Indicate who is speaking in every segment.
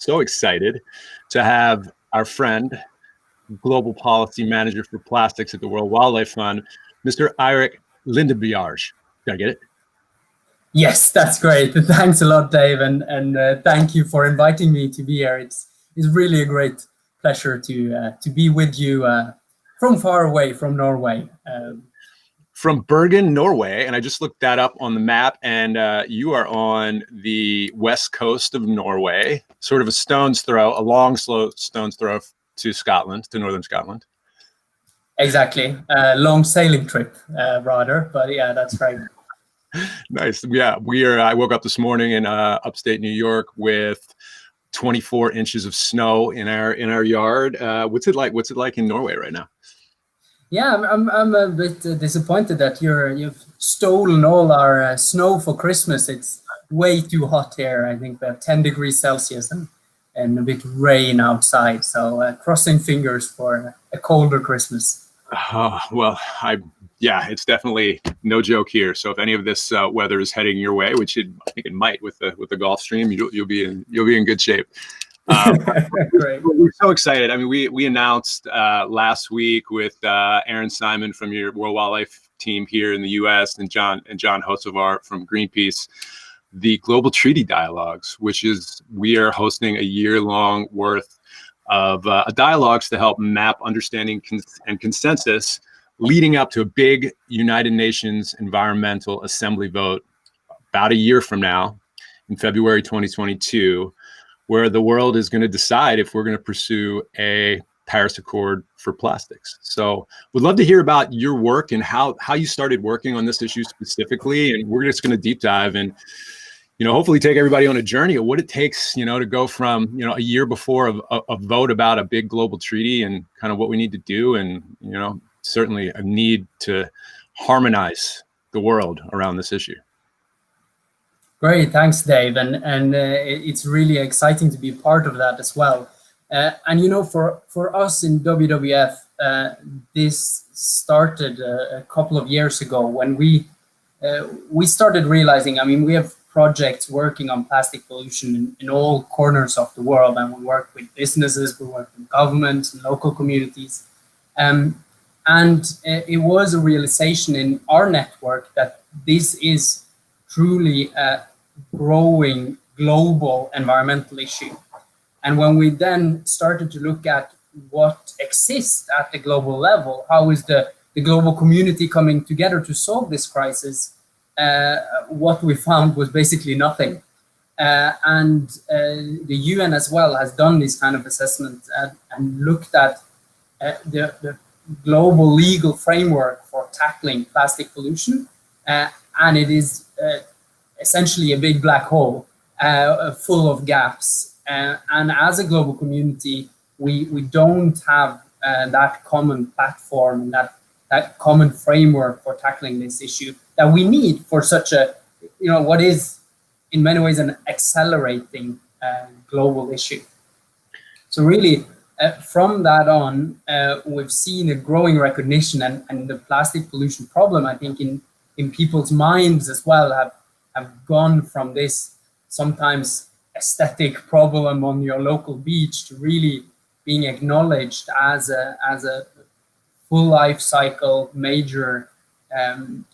Speaker 1: so excited to have our friend, Global Policy Manager for Plastics at the World Wildlife Fund, Mr. Eirik Lindebjerg. Did I get it?
Speaker 2: Yes, that's great. Thanks a lot, Dave, and thank you for inviting me to be here. It's really a great pleasure to be with you from far away from Norway.
Speaker 1: From Bergen, Norway, and I just looked that up on the map, and you are on the west coast of Norway, sort of a long, slow stone's throw to Scotland, to northern Scotland.
Speaker 2: Exactly, long sailing trip, rather, but yeah, that's right.
Speaker 1: Nice. Yeah, I woke up this morning in upstate New York with 24 inches of snow in our yard. What's it like in Norway right now?
Speaker 2: Yeah, I'm a bit disappointed that you've stolen all our snow for Christmas. It's way too hot here. I think we have 10 degrees Celsius and a bit rain outside. So crossing fingers for a colder Christmas.
Speaker 1: Well, it's definitely no joke here. So if any of this weather is heading your way, which I think it might with the Gulf Stream, you'll be in good shape.
Speaker 2: Great.
Speaker 1: We're so excited. I mean, we announced last week with Aaron Simon from your World Wildlife team here in the U.S. and John Hocevar from Greenpeace, the Global Treaty Dialogues, which is we are hosting a year-long worth of dialogues to help map understanding and consensus leading up to a big United Nations Environmental Assembly vote about a year from now in February 2022, where the world is going to decide if we're going to pursue a Paris Accord for plastics. So we'd love to hear about your work and how you started working on this issue specifically. And we're just going to deep dive and hopefully take everybody on a journey of what it takes, to go from, a year before a vote about a big global treaty and kind of what we need to do. And, certainly a need to harmonize the world around this issue.
Speaker 2: Great, thanks, Dave. And it's really exciting to be part of that as well. And, for us in WWF, this started a couple of years ago when we started realizing, we have projects working on plastic pollution in all corners of the world, and we work with businesses, we work with governments and local communities. And it was a realization in our network that this is truly a growing global environmental issue. And when we then started to look at what exists at the global level, how is the global community coming together to solve this crisis, what we found was basically nothing. And the UN as well has done this kind of assessment and looked at the global legal framework for tackling plastic pollution. And it is essentially a big black hole full of gaps. And as a global community, we don't have that common platform and that common framework for tackling this issue that we need for such a, what is in many ways an accelerating global issue. So really, from that on, we've seen a growing recognition and the plastic pollution problem, I think, in people's minds as well, have gone from this sometimes aesthetic problem on your local beach to really being acknowledged as a full life cycle major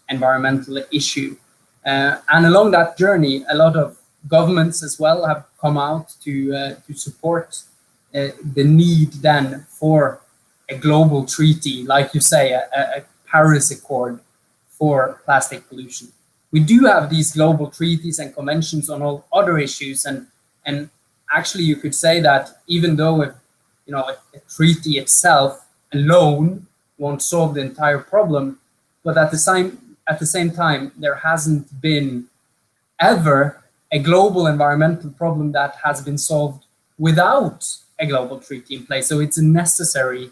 Speaker 2: environmental issue. And along that journey, a lot of governments as well have come out to support the need then for a global treaty, like you say, a Paris Accord for plastic pollution. We do have these global treaties and conventions on all other issues, and actually you could say that even though a treaty itself alone won't solve the entire problem, but at the same time there hasn't been ever a global environmental problem that has been solved without a global treaty in place. So it's a necessary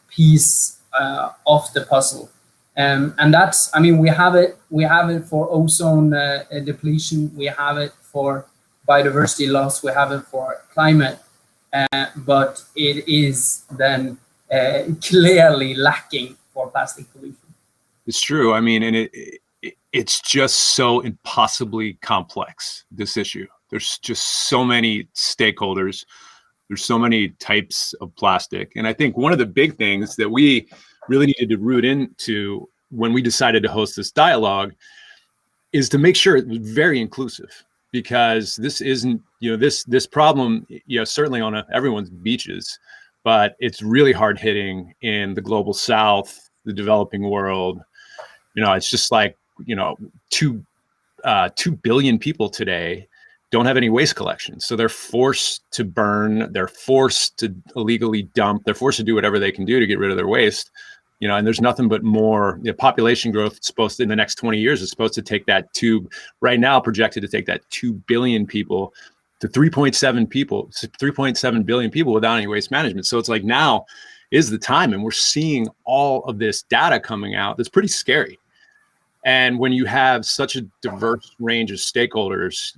Speaker 2: piece of the puzzle. And that's, we have it for ozone depletion, we have it for biodiversity loss, we have it for climate, but it is then clearly lacking for plastic pollution.
Speaker 1: It's true. And it's just so impossibly complex, this issue. There's just so many stakeholders. There's so many types of plastic. And I think one of the big things that we really needed to root into when we decided to host this dialogue is to make sure it was very inclusive, because this isn't, this problem, certainly on everyone's beaches, but it's really hard hitting in the global South, the developing world. It's just like, 2 billion people today don't have any waste collection. So they're forced to burn, they're forced to illegally dump, they're forced to do whatever they can do to get rid of their waste. And there's nothing but more population growth supposed to, in the next 20 years, is supposed to take that right now projected to take that 2 billion people to 3.7 billion people without any waste management. So it's like, now is the time. And we're seeing all of this data coming out that's pretty scary. And when you have such a diverse range of stakeholders,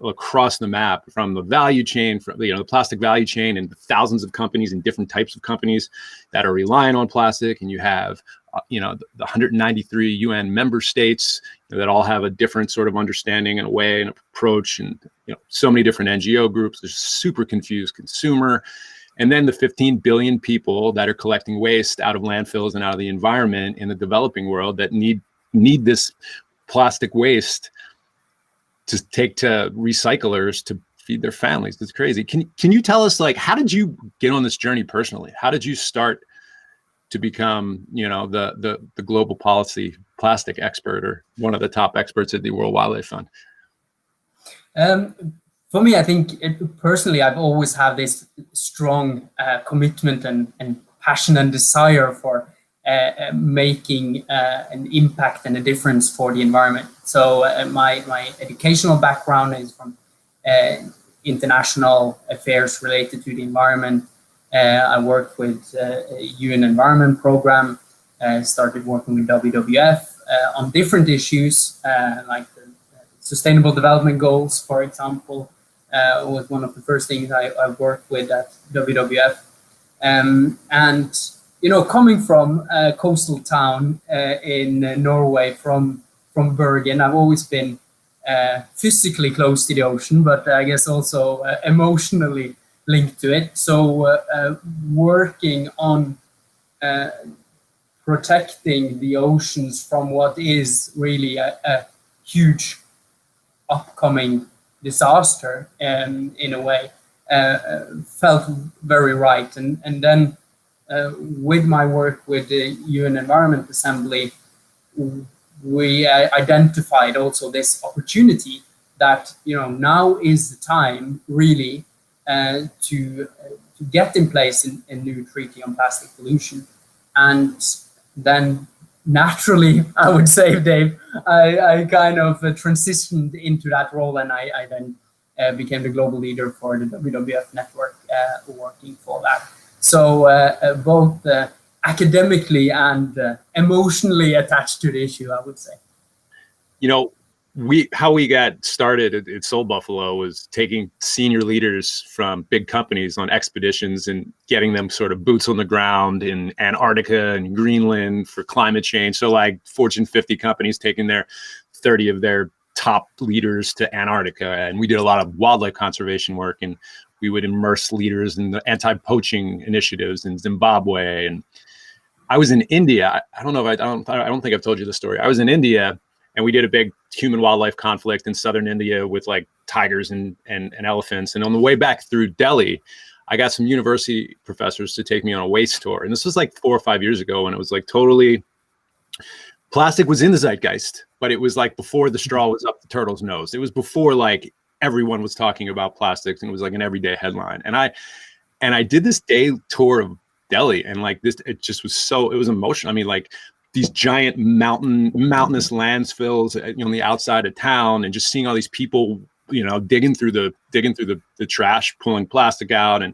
Speaker 1: across the map, from the value chain, from the plastic value chain, and thousands of companies and different types of companies that are relying on plastic, and you have, the 193 UN member states that all have a different sort of understanding and a way and approach, and so many different NGO groups. There's a super confused consumer. And then the 15 billion people that are collecting waste out of landfills and out of the environment in the developing world that need this plastic waste to take to recyclers to feed their families. It's crazy. Can you tell us, like, how did you get on this journey personally? How did you start to become, the global policy plastic expert, or one of the top experts at the World Wildlife Fund?
Speaker 2: For me, I think personally, I've always had this strong commitment and passion and desire for making an impact and a difference for the environment. So my educational background is from international affairs related to the environment. I worked with UN Environment Program, started working with WWF on different issues, like the Sustainable Development Goals, for example, was one of the first things I worked with at WWF. And coming from a coastal town in Norway, from Bergen, I've always been physically close to the ocean, but I guess also emotionally linked to it. So working on protecting the oceans from what is really a huge upcoming disaster, in a way, felt very right. And then with my work with the UN Environment Assembly, we identified also this opportunity that now is the time really to get in place a new treaty on plastic pollution. And then naturally, I would say, Dave, I kind of transitioned into that role, and I then became the global leader for the WWF network, working for that. So both academically and emotionally attached to the issue, I would say.
Speaker 1: How we got started at SoulBuffalo was taking senior leaders from big companies on expeditions and getting them sort of boots on the ground in Antarctica and Greenland for climate change. So like Fortune 50 companies taking 30 of their top leaders to Antarctica. And we did a lot of wildlife conservation work, and we would immerse leaders in the anti-poaching initiatives in Zimbabwe. And I was in India. I don't think I've told you the story. I was in India, and we did a big human wildlife conflict in southern India with like tigers and elephants. And on the way back through Delhi, I got some university professors to take me on a waste tour. And this was like 4 or 5 years ago, when it was like totally, plastic was in the zeitgeist, but it was like before the straw was up the turtle's nose. It was before like everyone was talking about plastics, and it was like an everyday headline. And I did this day tour of Delhi, and like this, it just was it was emotional. I mean, like these giant mountainous landfills, on the outside of town, and just seeing all these people, digging through the trash, pulling plastic out, and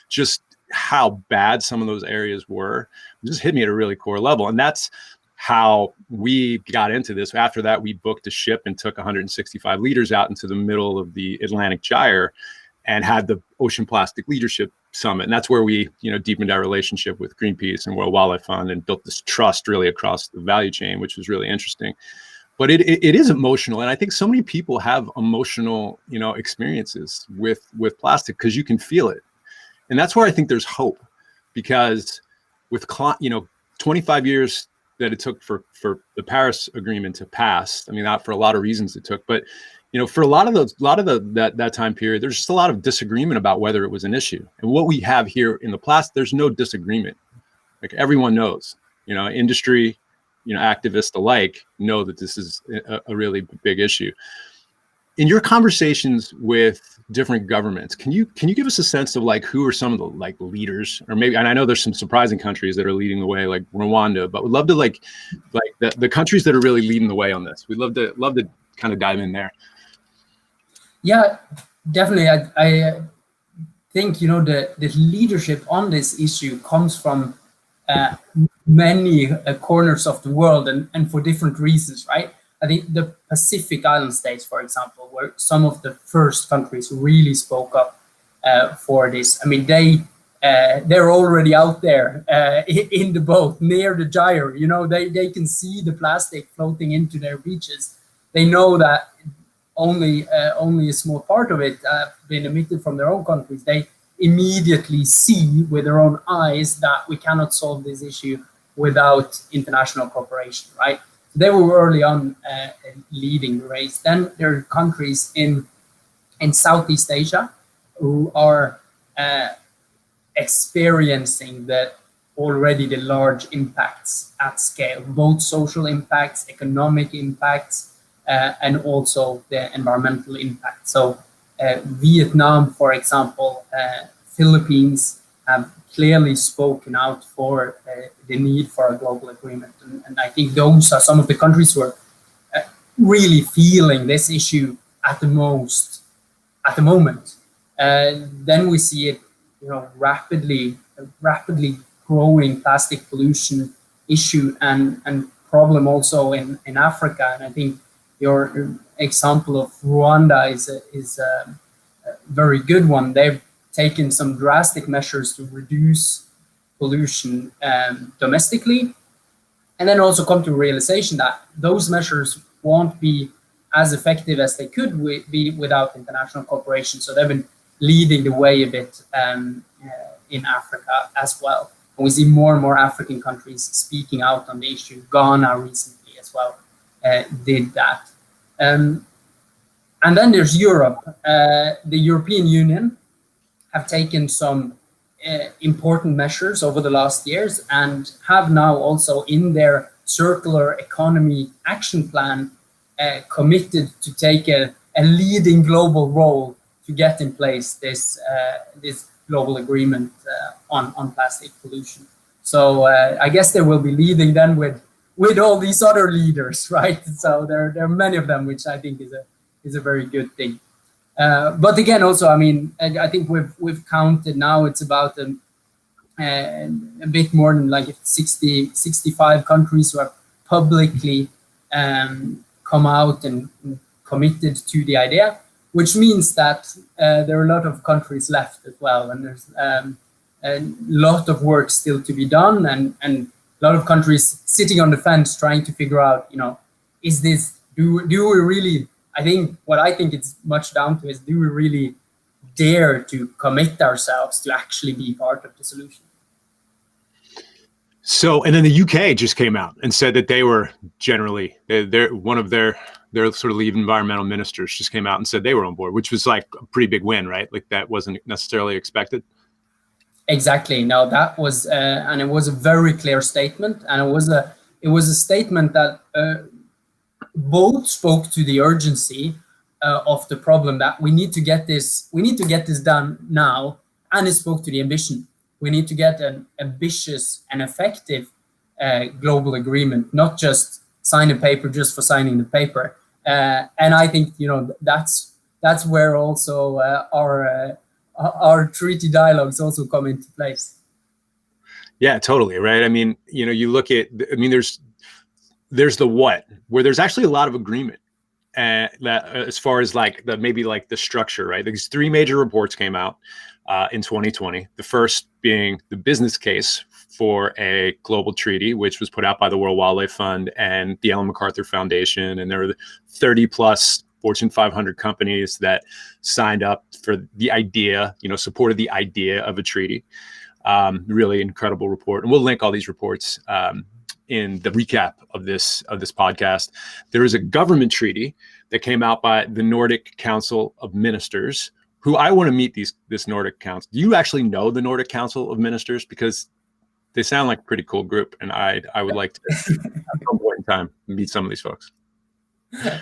Speaker 1: just how bad some of those areas were, it just hit me at a really core level. And that's how we got into this. After that, we booked a ship and took 165 leaders out into the middle of the Atlantic Gyre and had the Ocean Plastic Leadership Summit. And that's where we, deepened our relationship with Greenpeace and World Wildlife Fund and built this trust really across the value chain, which was really interesting. but it is emotional, and I think so many people have emotional, experiences with plastic because you can feel it, and that's where I think there's hope, because with 25 years that it took for the Paris Agreement to pass. I mean, not for a lot of reasons it took, but for a lot of that time period, there's just a lot of disagreement about whether it was an issue. And what we have here in the plastic, there's no disagreement. Like, everyone knows, industry, activists alike know that this is a really big issue. In your conversations with different governments, can you give us a sense of like who are some of the leaders, or maybe, and I know there's some surprising countries that are leading the way, like Rwanda, but we'd love to like the countries that are really leading the way on this. We'd love to kind of dive in there.
Speaker 2: Yeah, definitely. I think the leadership on this issue comes from many corners of the world, and for different reasons, right? I think the Pacific Island states, for example, were some of the first countries who really spoke up for this. I mean, they're already out there in the boat near the gyre. They can see the plastic floating into their beaches. They know that only a small part of it been emitted from their own countries. They immediately see with their own eyes that we cannot solve this issue without international cooperation, right? They were early on leading the race. Then there are countries in Southeast Asia who are experiencing already the large impacts at scale, both social impacts, economic impacts, and also the environmental impact. So Vietnam, for example, Philippines have clearly spoken out for the need for a global agreement. And I think those are some of the countries who are really feeling this issue at the moment. Then we see it, rapidly growing plastic pollution issue and problem also in Africa. And I think your example of Rwanda is a very good one. They've taken some drastic measures to reduce pollution domestically, and then also come to a realization that those measures won't be as effective as they could be without international cooperation. So they've been leading the way a bit in Africa as well. And we see more and more African countries speaking out on the issue. Ghana recently as well did that. And then there's Europe. The European Union have taken some important measures over the last years and have now also in their circular economy action plan committed to take a leading global role to get in place this global agreement on plastic pollution. So I guess they will be leading then with all these other leaders, right? So there are many of them, which I think is a very good thing. But again, also, I mean, I think we've counted now. It's about a bit more than like 65 countries who have publicly come out and committed to the idea, which means that there are a lot of countries left as well, and there's a lot of work still to be done, and a lot of countries sitting on the fence trying to figure out, is this, do we really? I think it's much down to is, do we really dare to commit ourselves to actually be part of the solution?
Speaker 1: So, and then the UK just came out and said that they were generally, one of their sort of lead environmental ministers just came out and said they were on board, which was like a pretty big win, right? Like that wasn't necessarily expected. Exactly.
Speaker 2: No, that was, and it was a very clear statement, and it was a statement that both spoke to the urgency of the problem, that we need to get this done now, and it spoke to the ambition. We need to get an ambitious and effective global agreement, not just sign a paper just for signing the paper. And I think that's where also our treaty dialogues also come into place.
Speaker 1: Yeah, totally. Right. I mean, you look at, there's the what, where there's actually a lot of agreement, that as far as maybe the structure, right? These three major reports came out in 2020. The first being the business case for a global treaty, which was put out by the World Wildlife Fund and the Ellen MacArthur Foundation. And there were 30 plus Fortune 500 companies that signed up for the idea, supported the idea of a treaty. Really incredible report. And we'll link all these reports in the recap of this podcast. There is a government treaty that came out by the Nordic Council of Ministers, who I want to meet this Nordic Council. Do you actually know the Nordic Council of Ministers? Because they sound like a pretty cool group, and I would like to at some point in time meet some of these folks.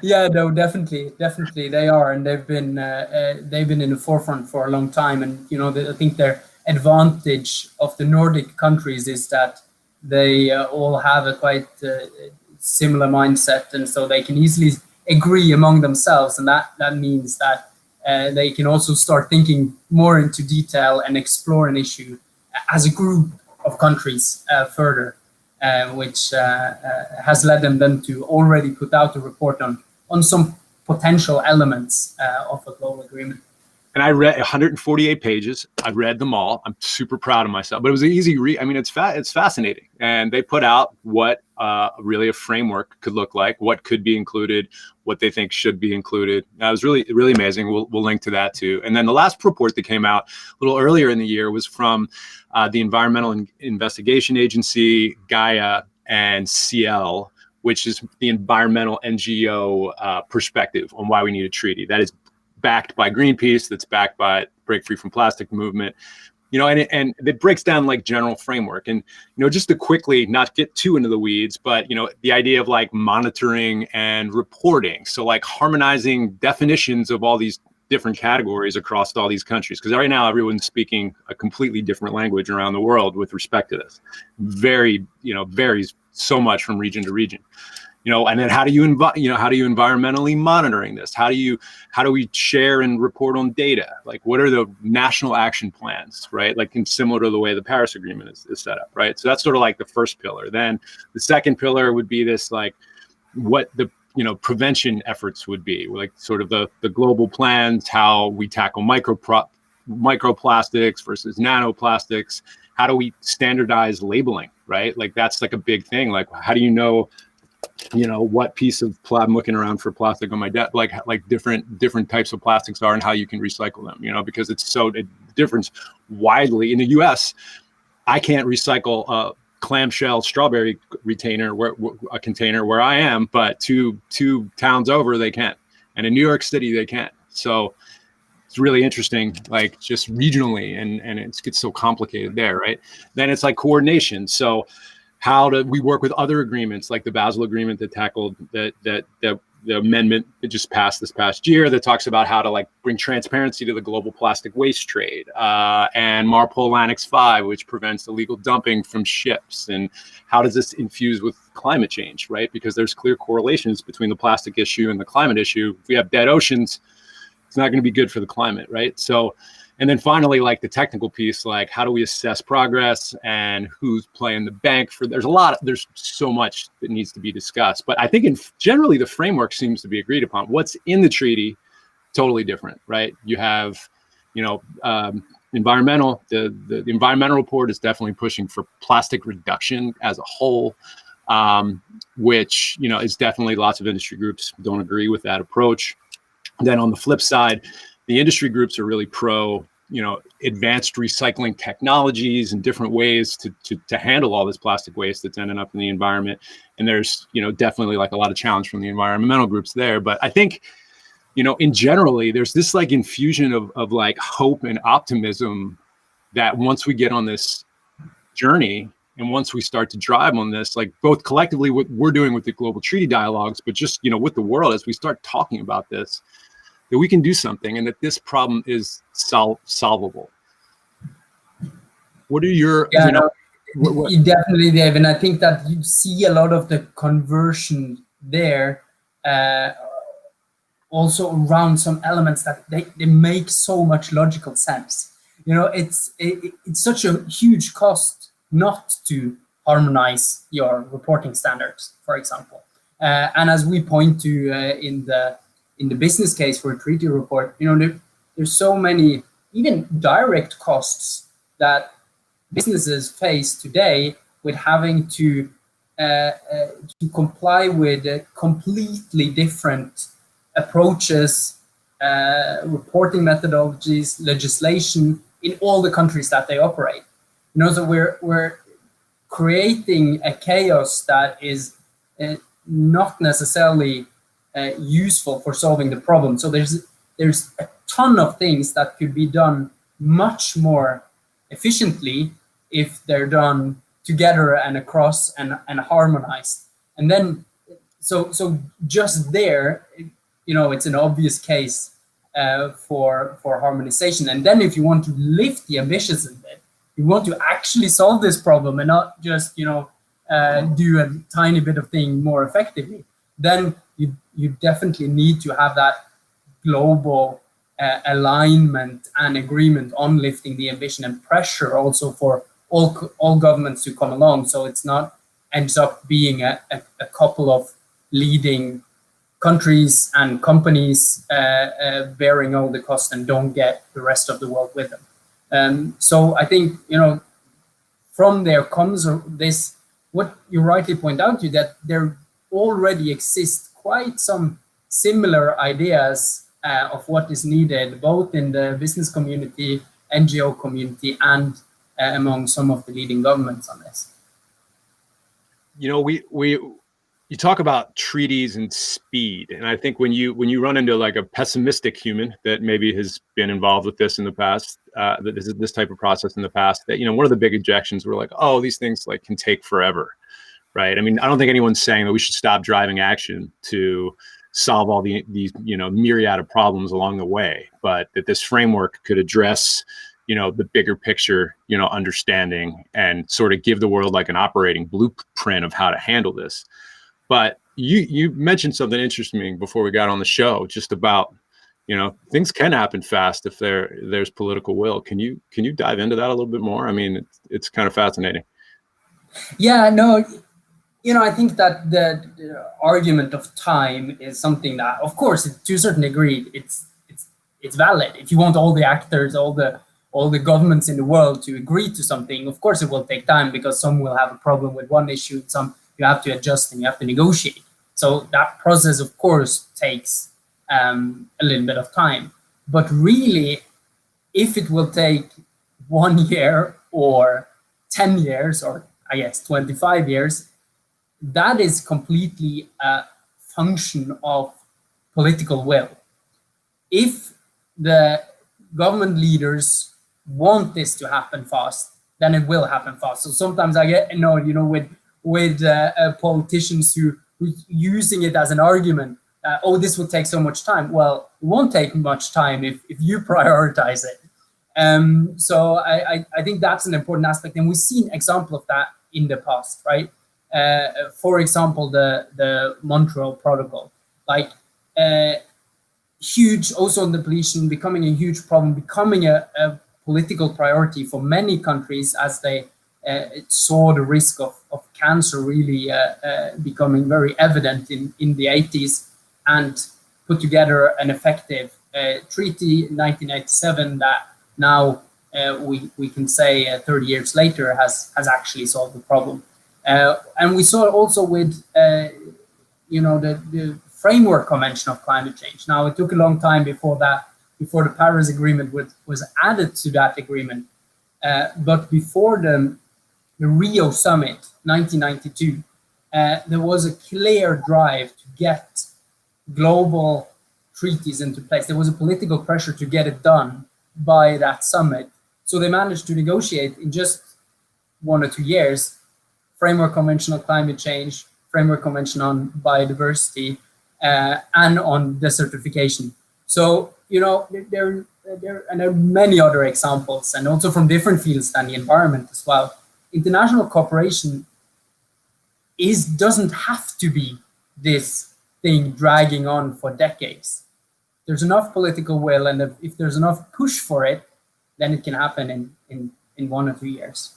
Speaker 2: Yeah, no, definitely, they are, and they've been in the forefront for a long time. And I think their advantage of the Nordic countries is that they all have a quite similar mindset, and so they can easily agree among themselves, and that means that they can also start thinking more into detail and explore an issue as a group of countries further, which has led them then to already put out a report on some potential elements of a global agreement.
Speaker 1: And I read 148 pages. I read them all. I'm super proud of myself, but it was an easy read. I mean, it's fascinating. And they put out what really a framework could look like, what could be included, what they think should be included. That was really, really amazing. We'll link to that too. And then the last report that came out a little earlier in the year was from the Environmental Investigation Agency, Gaia, and CL, which is the environmental NGO perspective on why we need a treaty. That is backed by Greenpeace, that's backed by Break Free from Plastic movement, and it breaks down like general framework. And, just to quickly not get too into the weeds, but, the idea of like monitoring and reporting. So like harmonizing definitions of all these different categories across all these countries. Because right now everyone's speaking a completely different language around the world with respect to this. Varies so much from region to region. And then how do you environmentally monitoring this? How do we share and report on data? Like, what are the national action plans, right? Like, similar to the way the Paris Agreement is set up, right? So that's sort of like the first pillar. Then the second pillar would be this, like, what the prevention efforts would be, like sort of the global plans, how we tackle microplastics versus nanoplastics. How do we standardize labeling, right? Like, that's like a big thing. Like, how do you know what piece of I'm looking around for plastic on my desk, like different types of plastics are and how you can recycle them, because it differs widely. In the US, I can't recycle a clamshell strawberry container where I am, but two towns over they can, and in New York City they can't. So it's really interesting, like just regionally, and it gets so complicated there, right? Then it's like coordination. So how do we work with other agreements, like the Basel Agreement that tackled the amendment that just passed this past year that talks about how to like bring transparency to the global plastic waste trade, and MARPOL Annex 5, which prevents illegal dumping from ships. And how does this infuse with climate change, right? Because there's clear correlations between the plastic issue and the climate issue. If we have dead oceans, it's not going to be good for the climate, right? So, and then finally, like the technical piece, like how do we assess progress and who's playing the bank for, there's so much that needs to be discussed. But I think generally the framework seems to be agreed upon. What's in the treaty, totally different, right? You have, environmental, the environmental report is definitely pushing for plastic reduction as a whole, which, is definitely lots of industry groups don't agree with that approach. Then on the flip side, the industry groups are really pro, advanced recycling technologies and different ways to handle all this plastic waste that's ending up in the environment. And there's, definitely like a lot of challenge from the environmental groups there. But I think, in generally, there's this like infusion of like hope and optimism that once we get on this journey and once we start to drive on this, like both collectively what we're doing with the global treaty dialogues, but just, with the world, as we start talking about this, that we can do something and that this problem is solvable. What are your,
Speaker 2: definitely, Dave. And I think that you see a lot of the conversion there, also around some elements that they make so much logical sense. It's such a huge cost not to harmonize your reporting standards, for example. And as we point to in the business case for a treaty report, there's so many even direct costs that businesses face today with having to comply with completely different approaches, reporting methodologies, legislation in all the countries that they operate. So we're creating a chaos that is not necessarily useful for solving the problem. So there's a ton of things that could be done much more efficiently if they're done together and across and harmonized. And then so just there, it's an obvious case for harmonization. And then if you want to lift the ambitions a bit, you want to actually solve this problem and not just do a tiny bit of thing more effectively, then you definitely need to have that global alignment and agreement on lifting the ambition, and pressure also for all governments to come along, so it's not ends up being a couple of leading countries and companies bearing all the cost and don't get the rest of the world with them. So I think from there comes this, what you rightly point out to, that there already exists quite some similar ideas of what is needed, both in the business community, NGO community, and among some of the leading governments on this.
Speaker 1: You talk about treaties and speed, and I think when you run into like a pessimistic human that maybe has been involved with this in the past, this type of process in the past, that one of the big objections were like, oh, these things like can take forever, right? I mean, I don't think anyone's saying that we should stop driving action to solve all these myriad of problems along the way, but that this framework could address the bigger picture, understanding, and sort of give the world like an operating blueprint of how to handle this. But you mentioned something interesting before we got on the show, just about, things can happen fast if there's political will. Can you dive into that a little bit more? I mean, it's kind of fascinating.
Speaker 2: Yeah, no, I think that the argument of time is something that, of course, to a certain degree, it's valid. If you want all the actors, all the governments in the world to agree to something, of course it will take time, because some will have a problem with one issue, some you have to adjust and you have to negotiate. So that process, of course, takes a little bit of time. But really, if it will take 1 year or 10 years, or I guess 25 years, that is completely a function of political will. If the government leaders want this to happen fast, then it will happen fast. So sometimes I get with politicians who using it as an argument, this will take so much time. Well, it won't take much time if you prioritize it. So I think that's an important aspect, and we've seen example of that in the past, right? For example, the Montreal Protocol, like huge ozone depletion becoming a huge problem, becoming a political priority for many countries as they saw the risk of cancer really becoming very evident in the 80s, and put together an effective treaty in 1997 that now we can say 30 years later has actually solved the problem. And we saw it also with the Framework Convention of Climate Change. Now, it took a long time before the Paris Agreement was added to that agreement. But before the Rio Summit, 1992, there was a clear drive to get global treaties into place. There was a political pressure to get it done by that summit. So they managed to negotiate in just 1 or 2 years, Framework Convention on Climate Change, Framework Convention on Biodiversity, and on desertification. So, there are many other examples, and also from different fields than the environment as well. International cooperation doesn't have to be this thing dragging on for decades. There's enough political will, and if there's enough push for it, then it can happen in 1 or 2 years.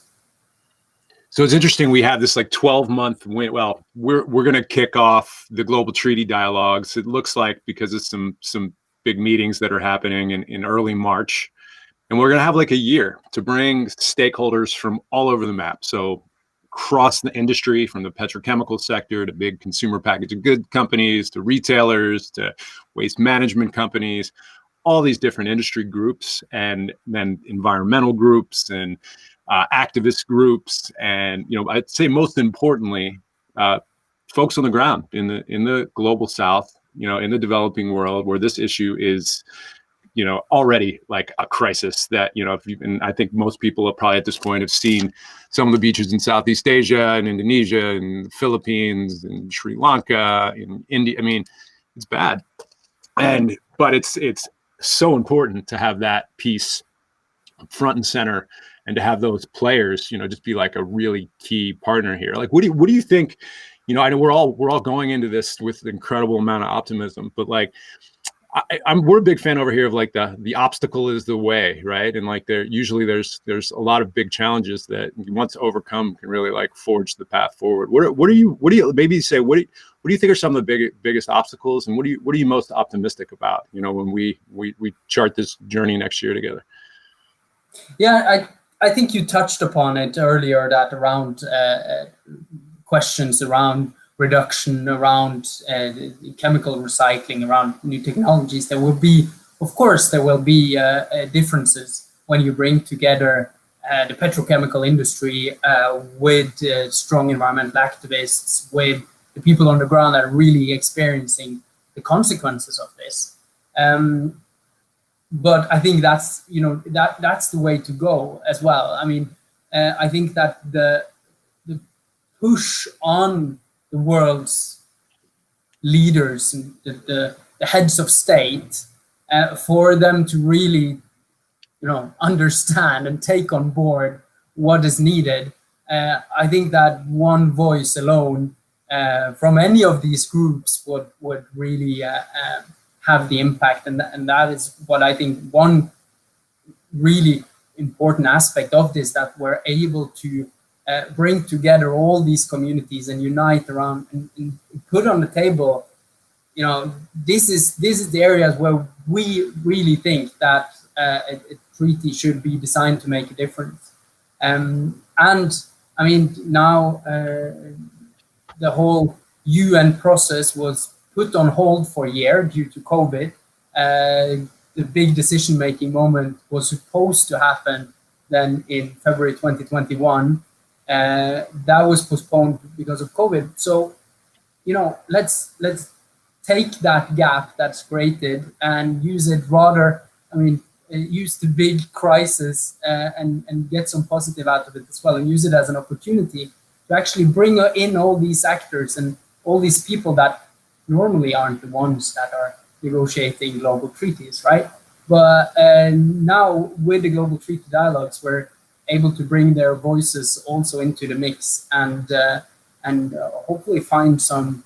Speaker 1: So it's interesting. We have this like 12-month win. Well, we're going to kick off the global treaty dialogues. It looks like, because of some big meetings that are happening in early March, And we're going to have like a year to bring stakeholders from all over the map. So across the industry, from the petrochemical sector to big consumer packaged good companies, to retailers, to waste management companies, all these different industry groups, and then environmental groups and activist groups. And, I'd say most importantly, folks on the ground in the global South, in the developing world, where this issue is, already like a crisis that, and I think most people have probably at this point have seen some of the beaches in Southeast Asia and Indonesia and the Philippines and Sri Lanka and India. I mean, it's bad. But it's so important to have that piece front and center, and to have those players, just be like a really key partner here. Like, what do you think? I know we're all going into this with an incredible amount of optimism, but like, we're a big fan over here of like the obstacle is the way, right? And like there's a lot of big challenges that once overcome can really like forge the path forward. What do you maybe say? What do you think are some of the biggest obstacles, and what are you most optimistic about? When we chart this journey next year together.
Speaker 2: Yeah, I think you touched upon it earlier, that around questions around reduction, around chemical recycling, around new technologies. There will be differences when you bring together the petrochemical industry with strong environmental activists, with the people on the ground that are really experiencing the consequences of this. But I think that's that's the way to go as well. I mean, I think that the push on the world's leaders and the heads of state for them to really understand and take on board what is needed. I think that one voice alone from any of these groups would really have the impact, and that is what I think one really important aspect of this, that we're able to bring together all these communities and unite around and put on the table, this is the areas where we really think that a treaty should be designed to make a difference. And I mean, now the whole UN process was put on hold for a year due to COVID. The big decision-making moment was supposed to happen then in February 2021. That was postponed because of COVID. So, let's take that gap that's created and use it rather. I mean, use the big crisis and get some positive out of it as well, and use it as an opportunity to actually bring in all these actors and all these people that normally aren't the ones that are negotiating global treaties, right? But now with the global treaty dialogues, we're able to bring their voices also into the mix and hopefully find some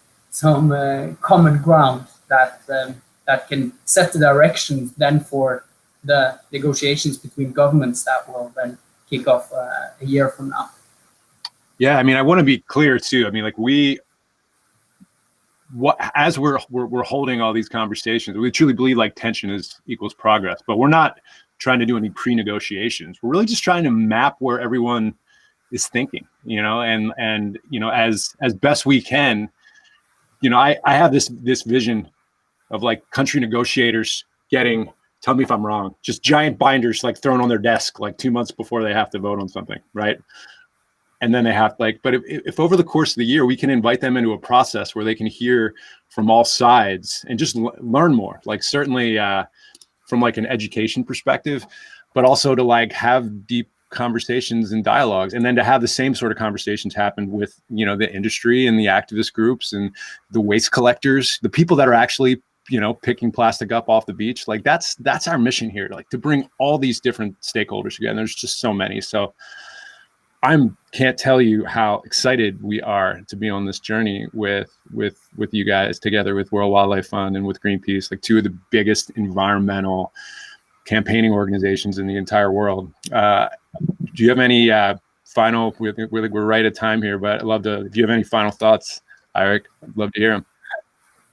Speaker 2: common ground that can set the direction then for the negotiations between governments that will then kick off a year from now.
Speaker 1: Yeah, I mean, I want to be clear too. I mean, like as we're holding all these conversations, we truly believe like tension equals progress, but we're not trying to do any pre-negotiations. We're really just trying to map where everyone is thinking, and as best we can. I have this vision of like country negotiators getting, tell me if I'm wrong, just giant binders like thrown on their desk like 2 months before they have to vote on something, right? And then they have but if over the course of the year we can invite them into a process where they can hear from all sides and just learn more, like certainly from like an education perspective, but also to like have deep conversations and dialogues, and then to have the same sort of conversations happen with the industry and the activist groups and the waste collectors, the people that are actually picking plastic up off the beach. Like that's our mission here, like to bring all these different stakeholders together. And there's just so many. So can't tell you how excited we are to be on this journey with you guys, together with World Wildlife Fund and with Greenpeace, like two of the biggest environmental campaigning organizations in the entire world. Do you have any final? We're right at time here, but I'd love to. If you have any final thoughts, Eirik, I'd love to hear them.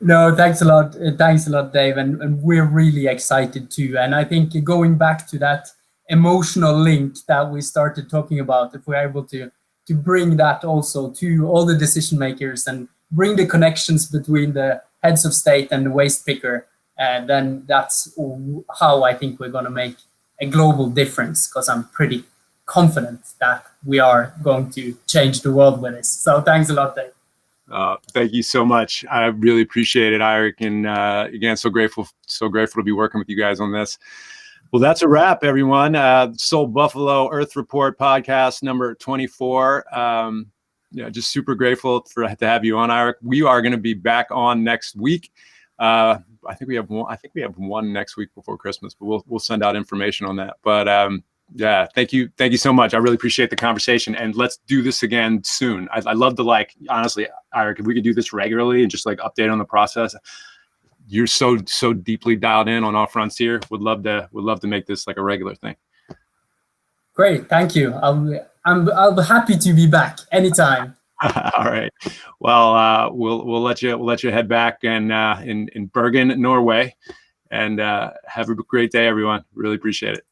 Speaker 2: No, thanks a lot. Thanks a lot, Dave. And we're really excited too. And I think going back to that emotional link that we started talking about, if we're able to bring that also to all the decision makers and bring the connections between the heads of state and the waste picker, then that's how I think we're going to make a global difference, because I'm pretty confident that we are going to change the world with this. So thanks a lot, Dave.
Speaker 1: Thank you so much. I really appreciate it, Eirik. And again, so grateful to be working with you guys on this. Well, that's a wrap, everyone. SoulBuffalo Earth Report podcast number 24. Just super grateful to have you on, Eirik. We are going to be back on next week. I think we have one next week before Christmas, but we'll send out information on that. But yeah, thank you so much. I really appreciate the conversation, and let's do this again soon. I love to, honestly, Eirik, if we could do this regularly and just update on the process. You're so deeply dialed in on all fronts here. Would love to make this a regular thing.
Speaker 2: Great, thank you. I'll be happy to be back anytime.
Speaker 1: All right. Well, we'll let you head back in Bergen, Norway, and have a great day, everyone. Really appreciate it.